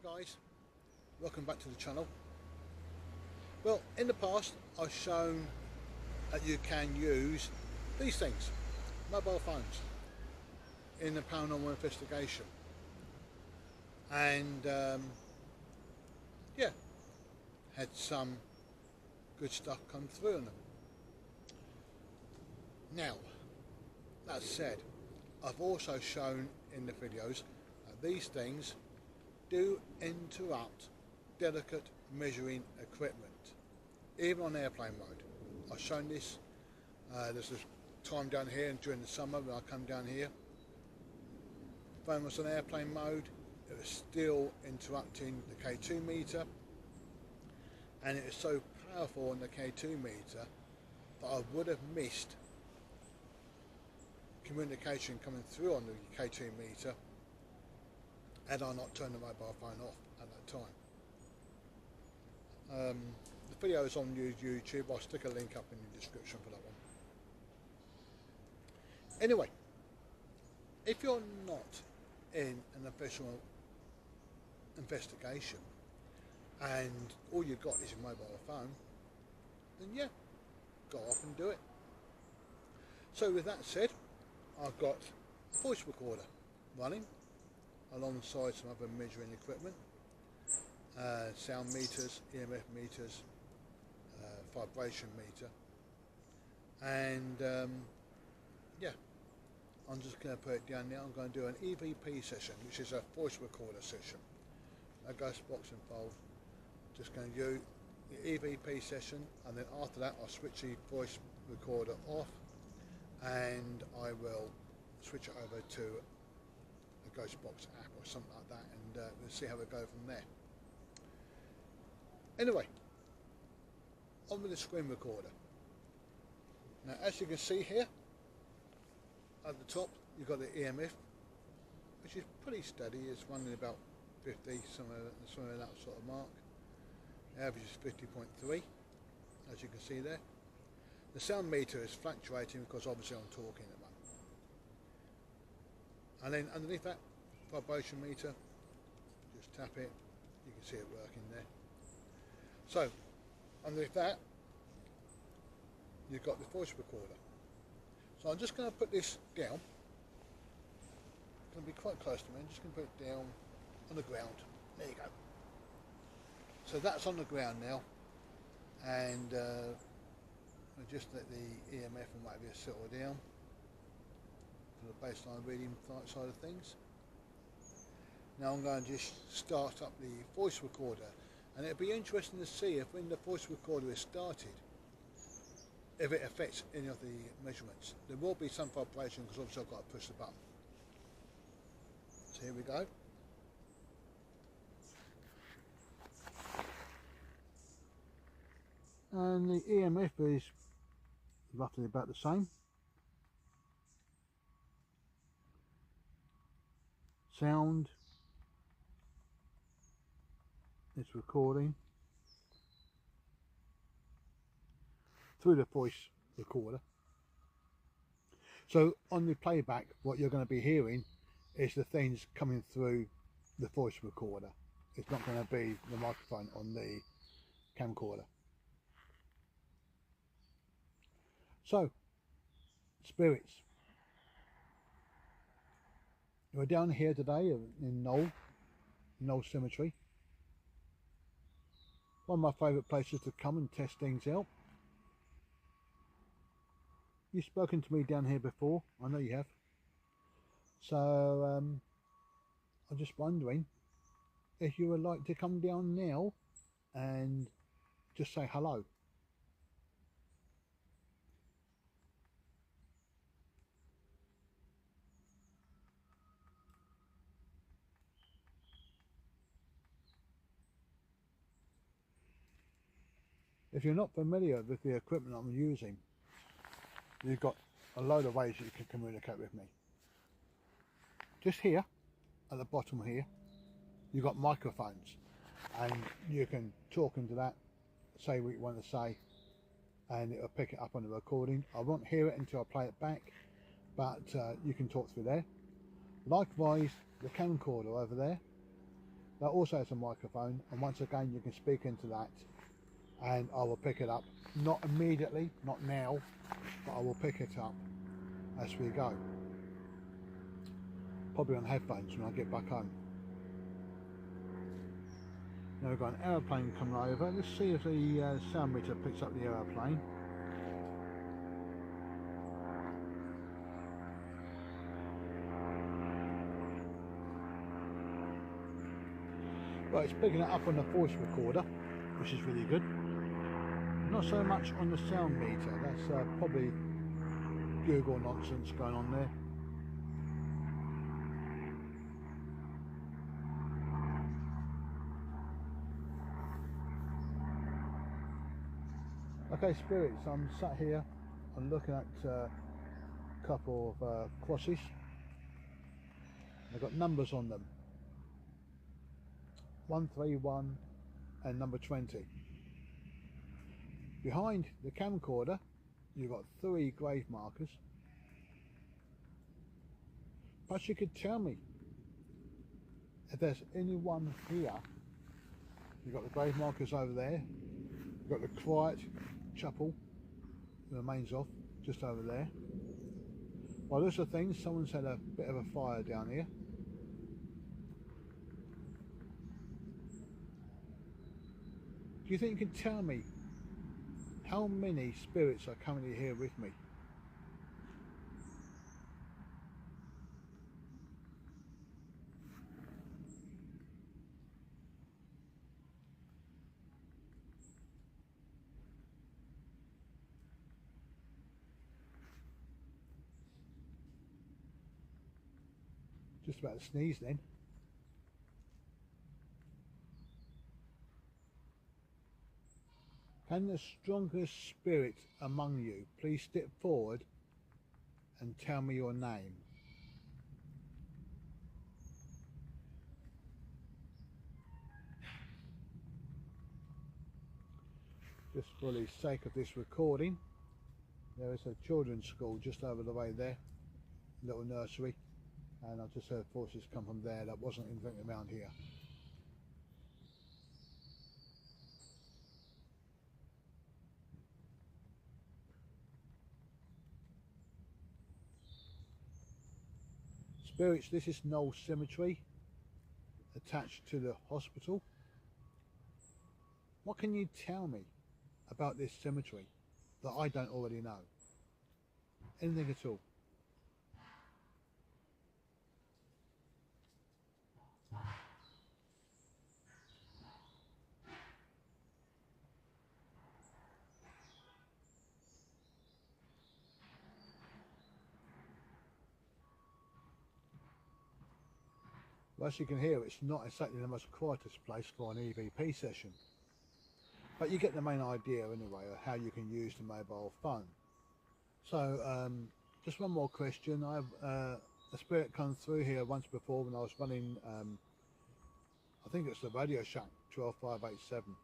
Guys, welcome back to the channel. Well, in the past I've shown that you can use these things, mobile phones, in the paranormal investigation, and yeah, had some good stuff come through on them. Now, that said, I've also shown in the videos that these things do interrupt delicate measuring equipment, even on airplane mode. I've shown this. There's this time down here, and during the summer when I come down here, phone was on airplane mode, it was still interrupting the K2 meter, and it was so powerful on the K2 meter that I would have missed communication coming through on the K2 meter had I not turned the mobile phone off at that time. The video is on YouTube. I'll stick a link up in the description for that one. Anyway, if you're not in an official investigation and all you've got is your mobile phone, then yeah, go off and do it. So with that said, I've got a voice recorder running alongside some other measuring equipment, sound meters, EMF meters, vibration meter, and yeah, I'm just going to put it down now. I'm going to do an EVP session, which is a voice recorder session. No ghost box involved. Just going to do the EVP session, and then after that I'll switch the voice recorder off and I will switch it over to a Ghostbox app or something like that, and we'll see how we go from there. Anyway, on with the screen recorder. Now, as you can see here at the top, you've got the EMF, which is pretty steady. It's running about 50, somewhere in that sort of mark. The average is 50.3, as you can see there. The sound meter is fluctuating because obviously I'm talking at the moment. And then underneath that, vibration meter, just tap it, you can see it working there. So, underneath that, you've got the voice recorder. So I'm just going to put this down. It's going to be quite close to me. I'm just going to put it down on the ground. There you go. So that's on the ground now, and I'll just let the EMF and whatever settle down for the baseline reading side of things. Now I'm going to just start up the voice recorder, and it'll be interesting to see if when the voice recorder is started, if it affects any of the measurements. There will be some vibration because obviously I've got to push the button. So here we go. And the EMF is roughly about the same. Sound, it's recording through the voice recorder. So on the playback, what you're going to be hearing is the things coming through the voice recorder. It's not going to be the microphone on the camcorder. So, spirits. We're down here today in Knoll Cemetery. One of my favourite places to come and test things out. You've spoken to me down here before, I know you have. So, I'm just wondering if you would like to come down now and just say hello. If you're not familiar with the equipment I'm using, you've got a load of ways that you can communicate with me. Just here, at the bottom here, you've got microphones, and you can talk into that, say what you want to say, and it'll pick it up on the recording. I won't hear it until I play it back, but you can talk through there. Likewise, the camcorder over there, That also has a microphone, and once again you can speak into that and I will pick it up. Not immediately, not now, but I will pick it up as we go. Probably on headphones when I get back home. Now we've got an aeroplane coming over. Let's see if the sound meter picks up the aeroplane. Right, it's picking it up on the voice recorder, which is really good. Not so much on the sound meter. That's probably Google nonsense going on there. Okay, spirits, I'm sat here, I'm looking at a couple of crosses. They've got numbers on them, 131 and number 20. Behind the camcorder you've got 3 grave markers. Perhaps you could tell me if there's anyone here. You've got the grave markers over there, you've got the quiet chapel, the remains of, just over there. Well, those are things, someone's had a bit of a fire down here. Do you think you can tell me how many spirits are currently here with me? Just about to sneeze then. Can the strongest spirit among you please step forward and tell me your name? Just for the sake of this recording, there is a children's school just over the way there, little nursery, and I've just heard voices come from there. That wasn't anything around here. Spirits, this is Knoll Cemetery, attached to the hospital. What can you tell me about this cemetery that I don't already know? Anything at all? Well, as you can hear, it's not exactly the most quietest place for an EVP session. But you get the main idea anyway of how you can use the mobile phone. So, just one more question. I've a spirit come through here once before when I was running, I think it's the Radio Shack 12587.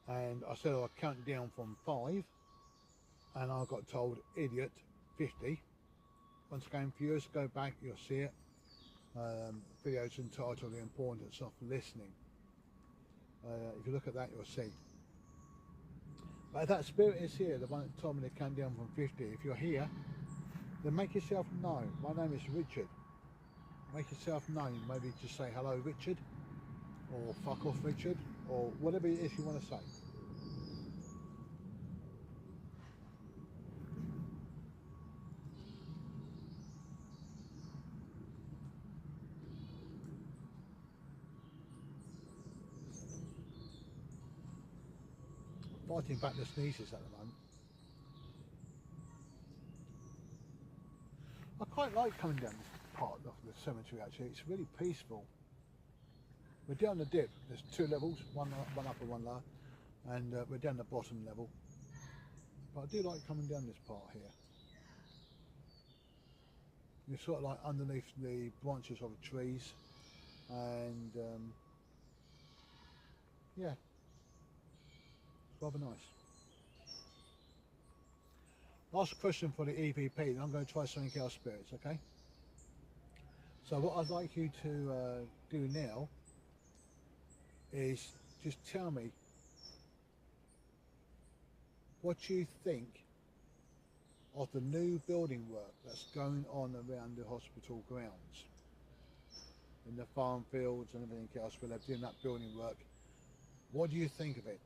And I said I'll count down from 5. And I got told, idiot, 50. Once again, for years, go back, you'll see it. Videos entitled The Importance of Listening. If you look at that, you'll see. But if that spirit is here, the one that told me to count down from 50, if you're here, then make yourself known. My name is Richard. Make yourself known. Maybe just say hello, Richard, or fuck off, Richard, or whatever it is you want to say. Fighting back the sneezes at the moment. I quite like coming down this part of the cemetery actually. It's really peaceful. We're down the dip. There's 2 levels, one up and one lower, and we're down the bottom level. But I do like coming down this part here. You're sort of like underneath the branches of the trees, and yeah. Rather nice. Last question for the EVP, then I'm going to try something else, spirits, okay? So what I'd like you to do now is just tell me what you think of the new building work that's going on around the hospital grounds, in the farm fields and everything else where they're doing that building work. What do you think of it?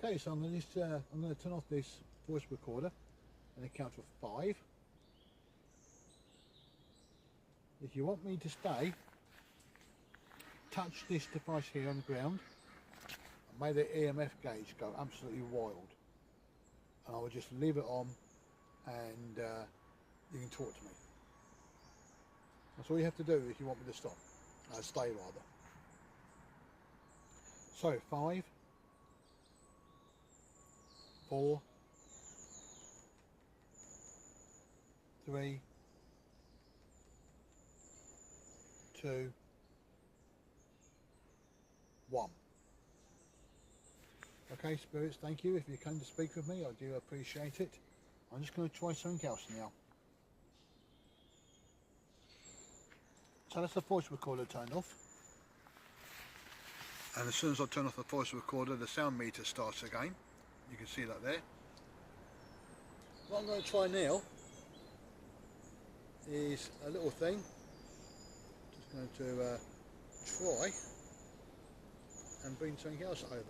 Okay, so I'm going to turn off this voice recorder and count to 5. If you want me to stay, touch this device here on the ground and make the EMF gauge go absolutely wild. And I will just leave it on, and you can talk to me. That's all you have to do if you want me to stop. Stay rather. So 5, 4, 3, 2, 1. Okay, spirits, thank you. If you came to speak with me, I do appreciate it. I'm just going to try something else now. So that's the voice recorder turned off. And as soon as I turn off the voice recorder, the sound meter starts again. You can see that there. What I'm going to try now is a little thing. Just going to try and bring something else over.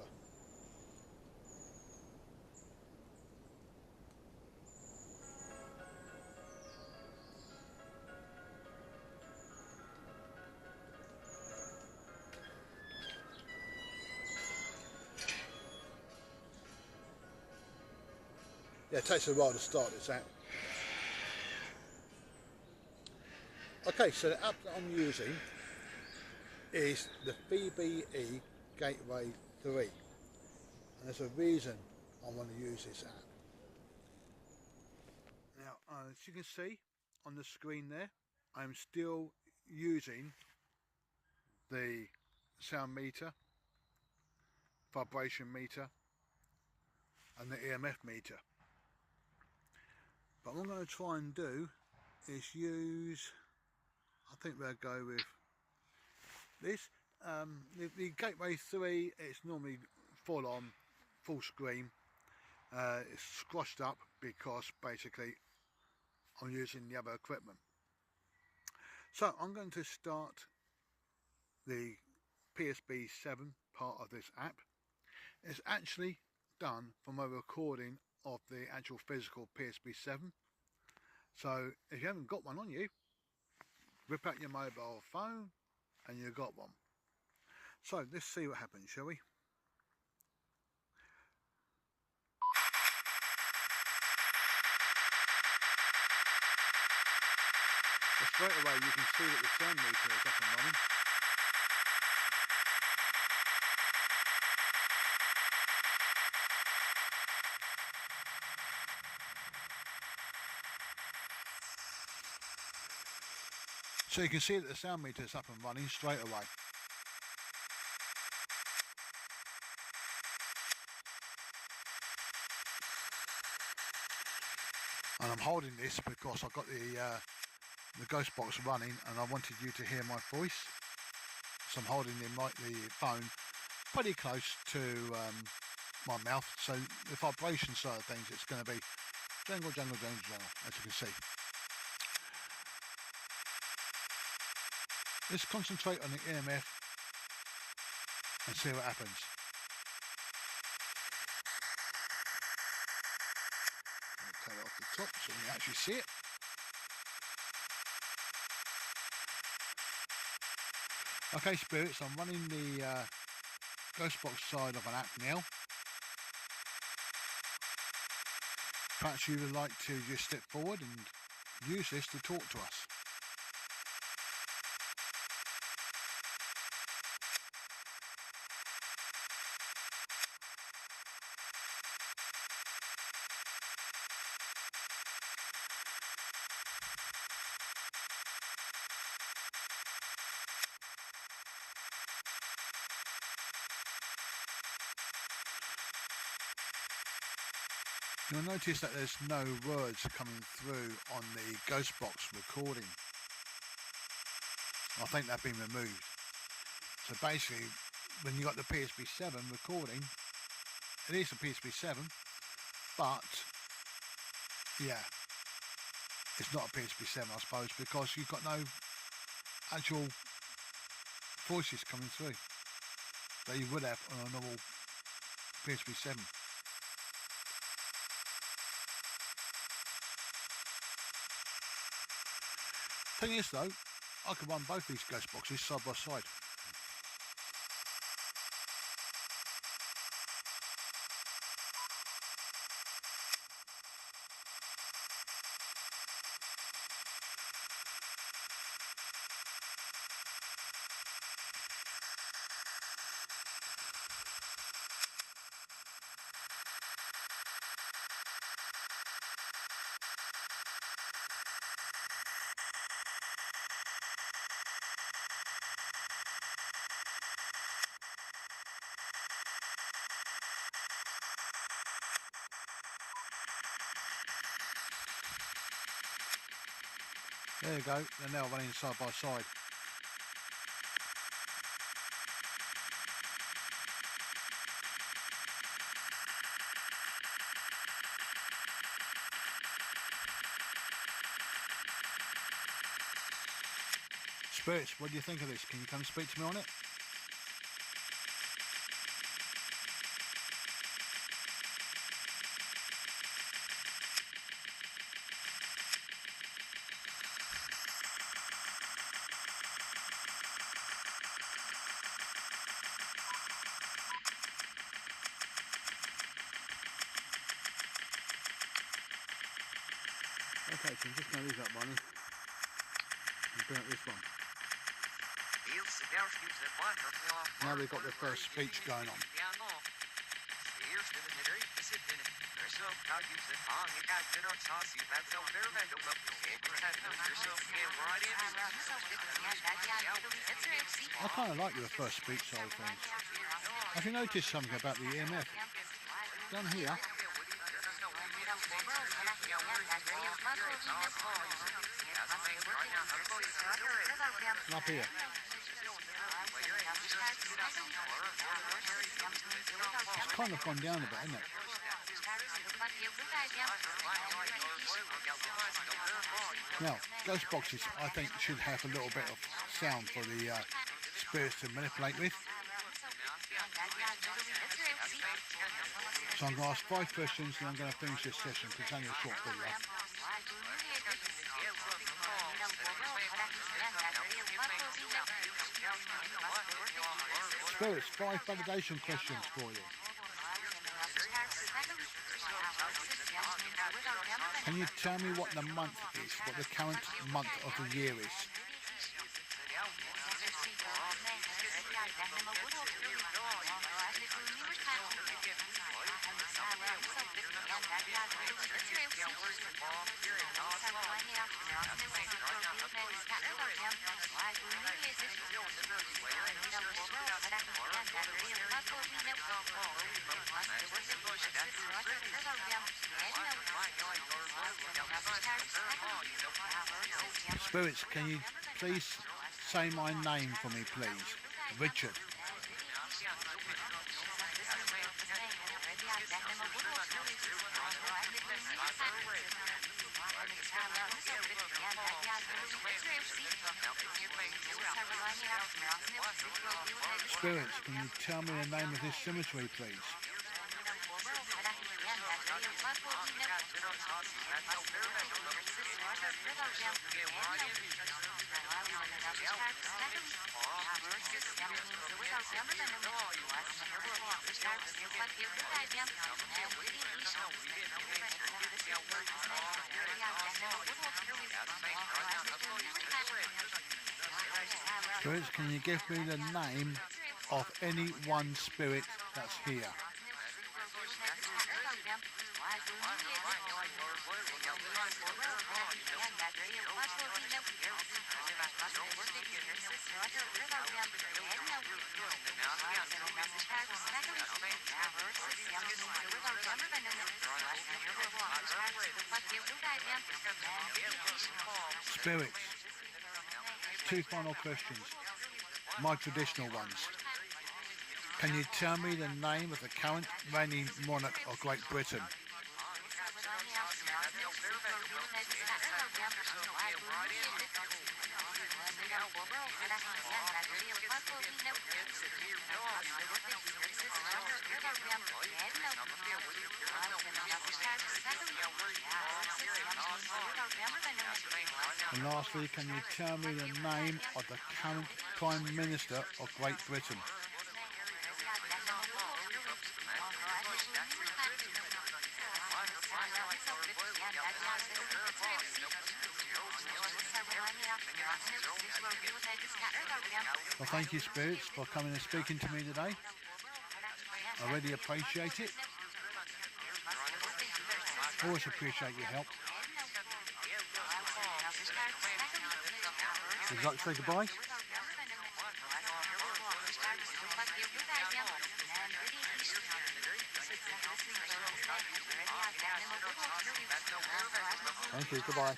Yeah, it takes a while to start this app. Okay, so the app that I'm using is the VBE Gateway 3. And there's a reason I want to use this app. Now, as you can see on the screen there, I'm still using the sound meter, vibration meter, and the EMF meter. But what I'm going to try and do is use, I think we'll go with this. The Gateway 3, it's normally full on, full screen. It's squashed up because basically I'm using the other equipment. So I'm going to start the PSB 7 part of this app. It's actually done from a recording of the actual physical PSB 7. So if you haven't got one on you, whip out your mobile phone and you've got one. So let's see what happens, shall we? So straight away you can see that the sound meter is up and running. So you can see that the sound meter is up and running straight away. And I'm holding this because I've got the ghost box running and I wanted you to hear my voice. So I'm holding the phone pretty close to my mouth. So the vibration side of things, it's going to be jangle, jangle, jangle, jangle, as you can see. Let's concentrate on the EMF and see what happens. I'll take it off the top so you can actually see it. Okay, spirits, I'm running the ghost box side of an app now. Perhaps you would like to just step forward and use this to talk to us. You'll notice that there's no words coming through on the ghost box recording. I think they've been removed. So basically, when you got the PSP 7 recording, it is a PSP 7, but yeah, it's not a PSP 7, I suppose, because you've got no actual voices coming through that you would have on a normal PSP 7. Thing is though, I could run both these ghost boxes side by side. There you go, they're now running side by side. Spirits, what do you think of this? Can you come speak to me on it? Okay, so I'm just going to leave that running and bring up this one. Now they've got the first speech going on. I kind of like the first speech side of things. Have you noticed something about the EMF? Down here, and up here. It's kind of gone down a bit, isn't it? Now, ghost boxes, I think, should have a little bit of sound for the spirits to manipulate with. So I'm going to ask 5 questions and I'm going to finish this session because it's only a short video. Spirits, 5 validation questions for you. Can you tell me what the month is, what the current month of the year is? Spirits, can you please say my name for me, please? Richard. Spirits, can you tell me the name of this cemetery, please? Spirits, can you give me the name of any one spirit that's here? Spirits, two final questions, my traditional ones. Can you tell me the name of the current reigning monarch of Great Britain? And lastly, can you tell me the name of the current Prime Minister of Great Britain? Well, thank you, Spirits, for coming and speaking to me today. I really appreciate it. Always appreciate your help. Would you like to say goodbye? Thank you, goodbye.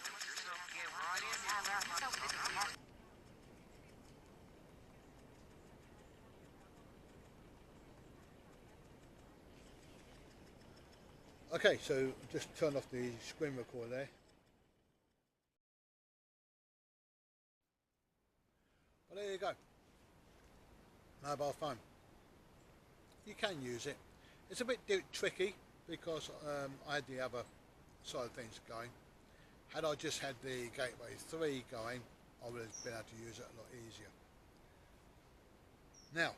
Okay, so just turn off the screen recorder there. Well, there you go. Mobile phone. You can use it. It's a bit tricky because I had the other side of things going. Had I just had the Gateway 3 going, I would have been able to use it a lot easier. Now,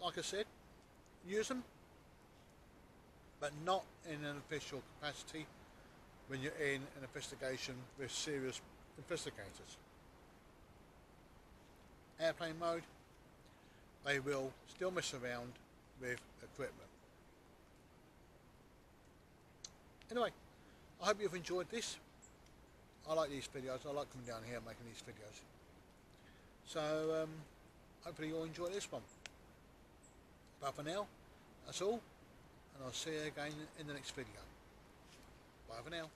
like I said, use them, but not in an official capacity when you're in an investigation with serious investigators. Airplane mode, they will still mess around with equipment. Anyway, I hope you've enjoyed this. I like these videos. I like coming down here and making these videos. So hopefully you'll enjoy this one. But for now, that's all, and I'll see you again in the next video. Bye for now.